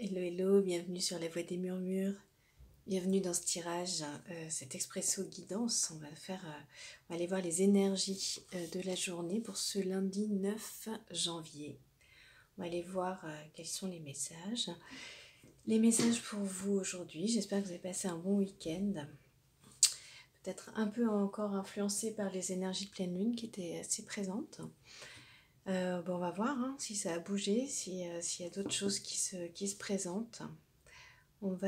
Hello, hello, bienvenue sur la Voix des Murmures. Bienvenue dans ce tirage, cet expresso guidance. On va aller voir les énergies de la journée pour ce lundi 9 janvier. On va aller voir quels sont les messages. Les messages pour vous aujourd'hui. J'espère que vous avez passé un bon week-end. Peut-être un peu encore influencé par les énergies de pleine lune qui étaient assez présentes. On va voir si ça a bougé, s'il y a d'autres choses qui se présentent. On va...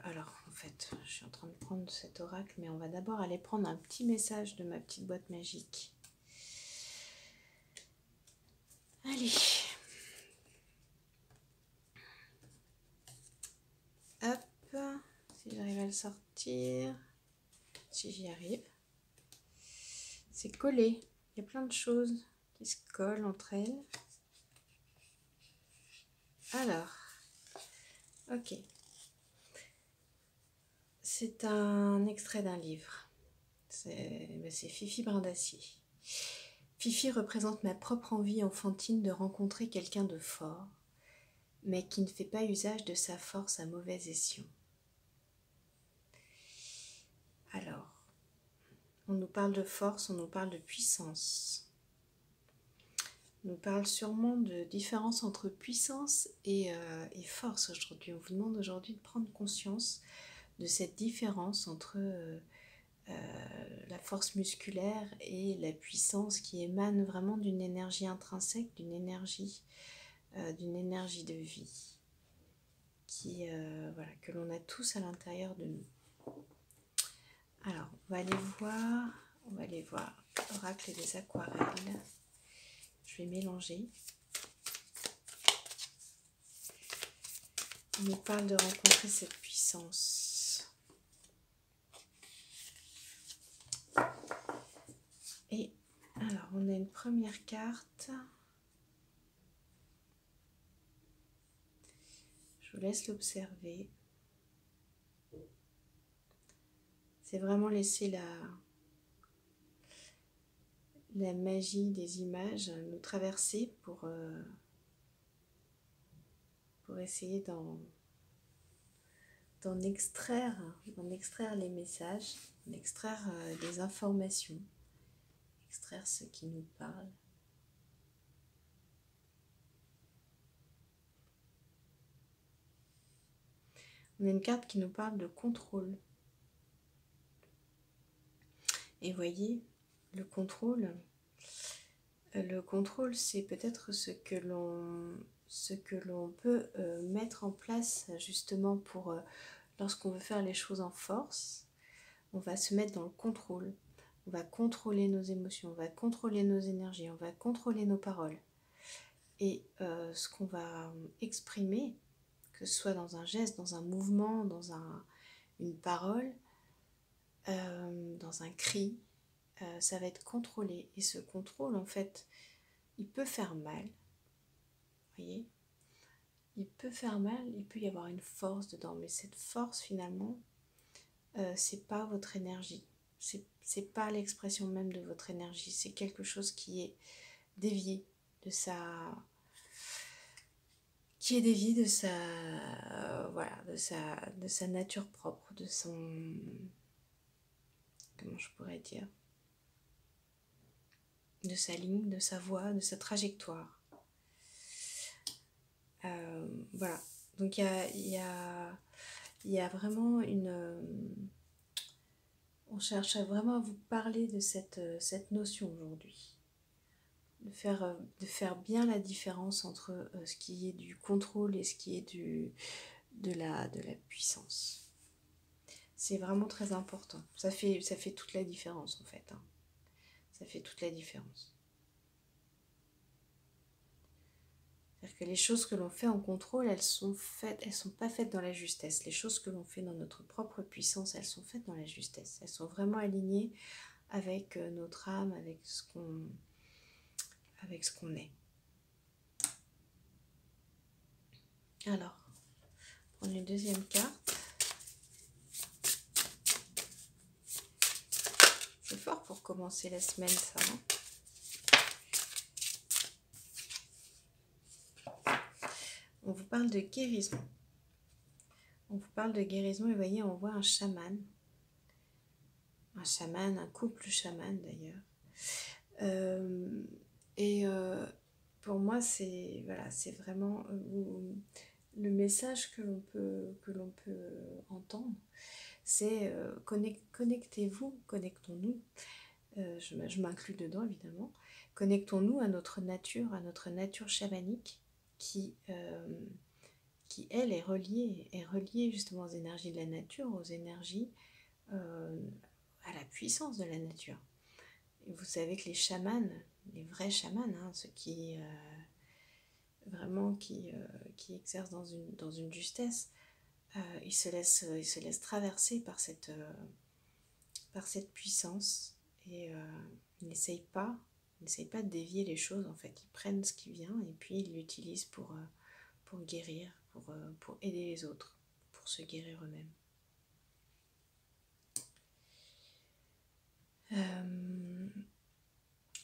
alors, en fait, je suis en train de prendre cet oracle, mais on va d'abord aller prendre un petit message de ma petite boîte magique. Allez. Hop. Si j'arrive à le sortir. Si j'y arrive. C'est collé. Il y a plein de choses qui se collent entre elles. Alors. Ok. C'est un extrait d'un livre. C'est Fifi Brin d'Acier. Fifi représente ma propre envie enfantine de rencontrer quelqu'un de fort, mais qui ne fait pas usage de sa force à mauvais escient. Alors, on nous parle de force, on nous parle de puissance. On nous parle sûrement de différence entre puissance et force aujourd'hui. On vous demande aujourd'hui de prendre conscience de cette différence entre la force musculaire et la puissance qui émane vraiment d'une énergie intrinsèque, d'une énergie de vie que l'on a tous à l'intérieur de nous. Alors, on va aller voir l'oracle et les aquarelles. Je vais mélanger. On nous parle de rencontrer cette puissance. Et alors, on a une première carte. Je vous laisse l'observer. C'est vraiment laisser la magie des images nous traverser pour essayer d'en extraire les messages, d'en extraire des informations, extraire ce qui nous parle. On a une carte qui nous parle de contrôle. Et voyez, le contrôle, c'est peut-être ce que l'on peut mettre en place justement pour lorsqu'on veut faire les choses en force. On va se mettre dans le contrôle. On va contrôler nos émotions, on va contrôler nos énergies, on va contrôler nos paroles. Et ce qu'on va exprimer, que ce soit dans un geste, dans un mouvement, dans une parole, dans un cri, ça va être contrôlé. Et ce contrôle, en fait, il peut faire mal. Vous voyez ? Il peut faire mal, il peut y avoir une force dedans. Mais cette force, finalement, c'est pas votre énergie. C'est pas l'expression même de votre énergie. C'est quelque chose qui est dévié de sa... de sa nature propre, de son... Comment je pourrais dire ? De sa ligne, de sa voie, de sa trajectoire. Voilà. Donc il y a vraiment on cherche vraiment à vous parler de cette notion aujourd'hui. De faire bien la différence entre ce qui est du contrôle et ce qui est de la puissance. C'est vraiment très important. Ça fait toute la différence en fait. Ça fait toute la différence. C'est-à-dire que les choses que l'on fait en contrôle, elles sont pas faites dans la justesse. Les choses que l'on fait dans notre propre puissance, elles sont faites dans la justesse. Elles sont vraiment alignées avec notre âme, avec ce qu'on est. Alors, on prend une deuxième carte. C'est fort pour commencer la semaine, ça, non ? On vous parle de guérison. On vous parle de guérison et vous voyez, on voit un chaman. Un chaman, un couple chaman d'ailleurs. Pour moi, c'est voilà, c'est vraiment le message que l'on peut entendre. C'est connectez-vous, connectons-nous. Je m'inclus dedans évidemment. Connectons-nous à notre nature chamanique qui elle est reliée justement aux énergies de la nature, aux énergies, à la puissance de la nature. Et vous savez que les chamans, les vrais chamans, hein, ceux qui vraiment qui exercent dans une justesse, ils se laissent traverser par cette puissance et ils n'essayent pas de dévier les choses en fait. Ils prennent ce qui vient et puis ils l'utilisent pour guérir, pour aider les autres, pour se guérir eux-mêmes.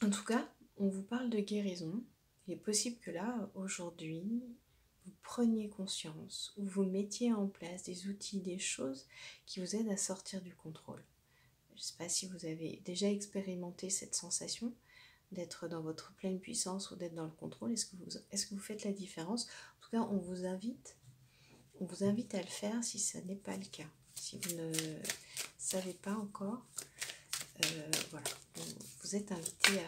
En tout cas, on vous parle de guérison. Il est possible que là, aujourd'hui, vous preniez conscience ou vous mettiez en place des outils, des choses qui vous aident à sortir du contrôle. Je ne sais pas si vous avez déjà expérimenté cette sensation d'être dans votre pleine puissance ou d'être dans le contrôle. Est-ce que vous faites la différence? En tout cas, on vous invite à le faire si ce n'est pas le cas. Si vous ne savez pas encore, voilà, vous êtes invité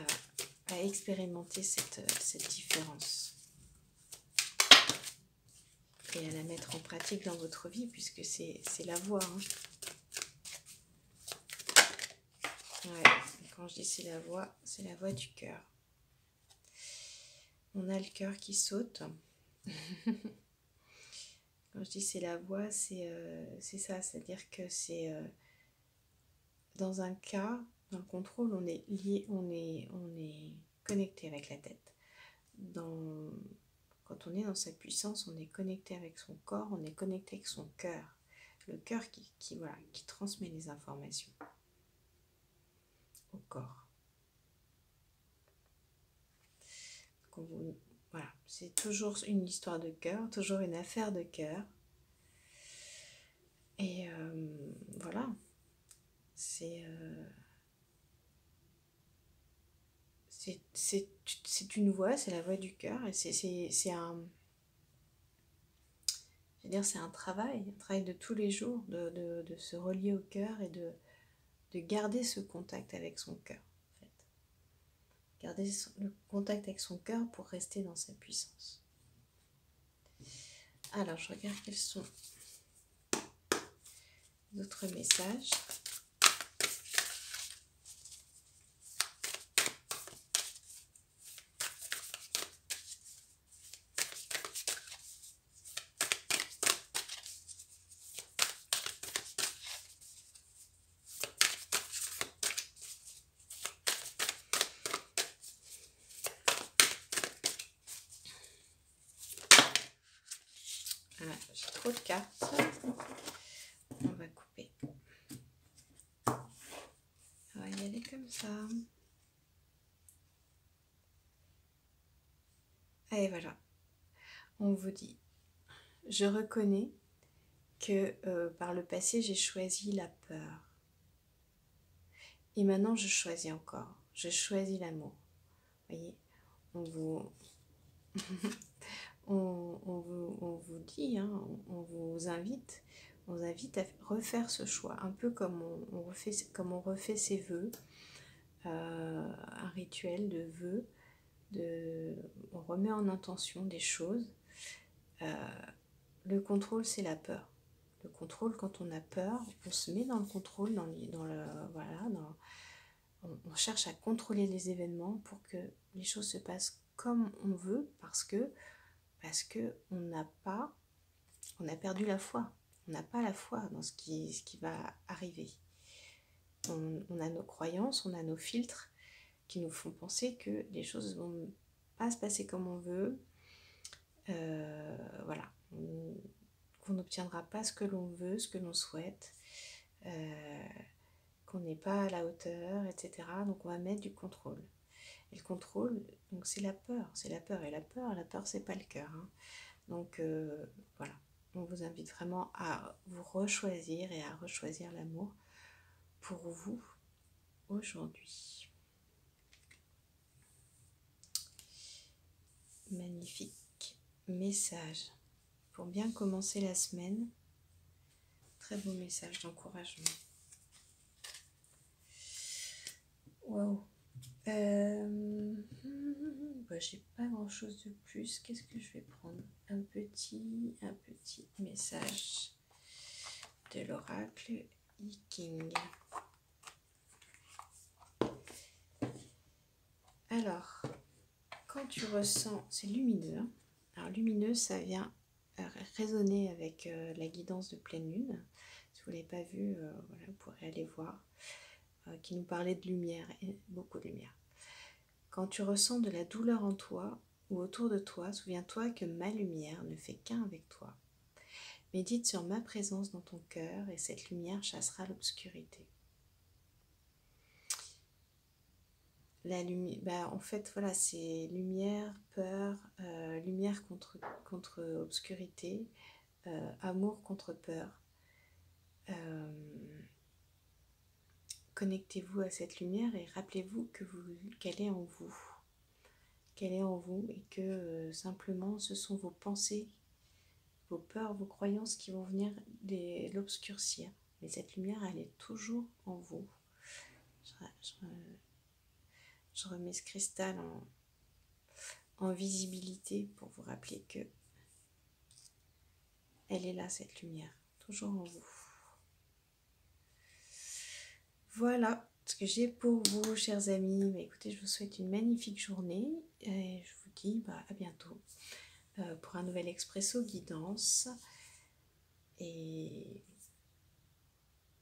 à expérimenter cette différence et à la mettre en pratique dans votre vie, puisque c'est la voie. Hein. Ouais, quand je dis c'est la voie du cœur. On a le cœur qui saute. Quand je dis c'est la voie, c'est ça, c'est-à-dire que c'est dans un cas, dans le contrôle, on est lié, on est connecté avec la tête. Quand on est dans sa puissance, on est connecté avec son corps, on est connecté avec son cœur. Le cœur qui transmet les informations au corps. Voilà, c'est toujours une histoire de cœur, toujours une affaire de cœur. Et voilà, c'est une voie, c'est la voie du cœur, et c'est un travail de tous les jours, de se relier au cœur et de garder ce contact avec son cœur, en fait. Garder le contact avec son cœur pour rester dans sa puissance. Alors, je regarde quels sont d'autres messages. Voilà, j'ai trop de cartes. On va couper. On va y aller comme ça. Et voilà. On vous dit, je reconnais que par le passé, j'ai choisi la peur. Et maintenant, je choisis encore. Je choisis l'amour. Vous voyez, on vous dit, hein, on vous invite à refaire ce choix, un peu comme on refait ses vœux, un rituel de vœux, on remet en intention des choses. Le contrôle, c'est la peur. Le contrôle, quand on a peur, on se met dans le contrôle, on cherche à contrôler les événements pour que les choses se passent comme on veut, parce que on a perdu la foi. On n'a pas la foi dans ce qui va arriver. On a nos croyances, on a nos filtres qui nous font penser que les choses ne vont pas se passer comme on veut. Voilà. Qu'on n'obtiendra pas ce que l'on veut, ce que l'on souhaite. Qu'on n'est pas à la hauteur, etc. Donc on va mettre du contrôle. Et le contrôle, donc c'est la peur. Et la peur, c'est pas le cœur. Hein. Donc voilà, on vous invite vraiment à vous rechoisir et à rechoisir l'amour pour vous aujourd'hui. Magnifique message pour bien commencer la semaine. Très beau message d'encouragement. Waouh. J'ai pas grand chose de plus. Qu'est-ce que je vais prendre? Un petit message de l'oracle I King. Alors, quand tu ressens, c'est lumineux. Alors lumineux, ça vient résonner avec la guidance de pleine lune. Si vous ne l'avez pas vu, voilà, vous pourrez aller voir. Qui nous parlait de lumière, et beaucoup de lumière. Quand tu ressens de la douleur en toi ou autour de toi, souviens-toi que ma lumière ne fait qu'un avec toi. Médite sur ma présence dans ton cœur et cette lumière chassera l'obscurité. La lumière, en fait, voilà, c'est lumière, peur, lumière contre obscurité, amour contre peur. Connectez-vous à cette lumière et rappelez-vous qu'elle est en vous. Qu'elle est en vous et que simplement ce sont vos pensées, vos peurs, vos croyances qui vont venir l'obscurcir. Mais cette lumière, elle est toujours en vous. Je remets ce cristal en visibilité pour vous rappeler que elle est là, cette lumière, toujours en vous. Voilà ce que j'ai pour vous, chers amis. Écoutez, je vous souhaite une magnifique journée et je vous dis à bientôt pour un nouvel Expresso Guidance. Et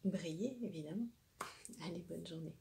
briller, évidemment. Allez, bonne journée.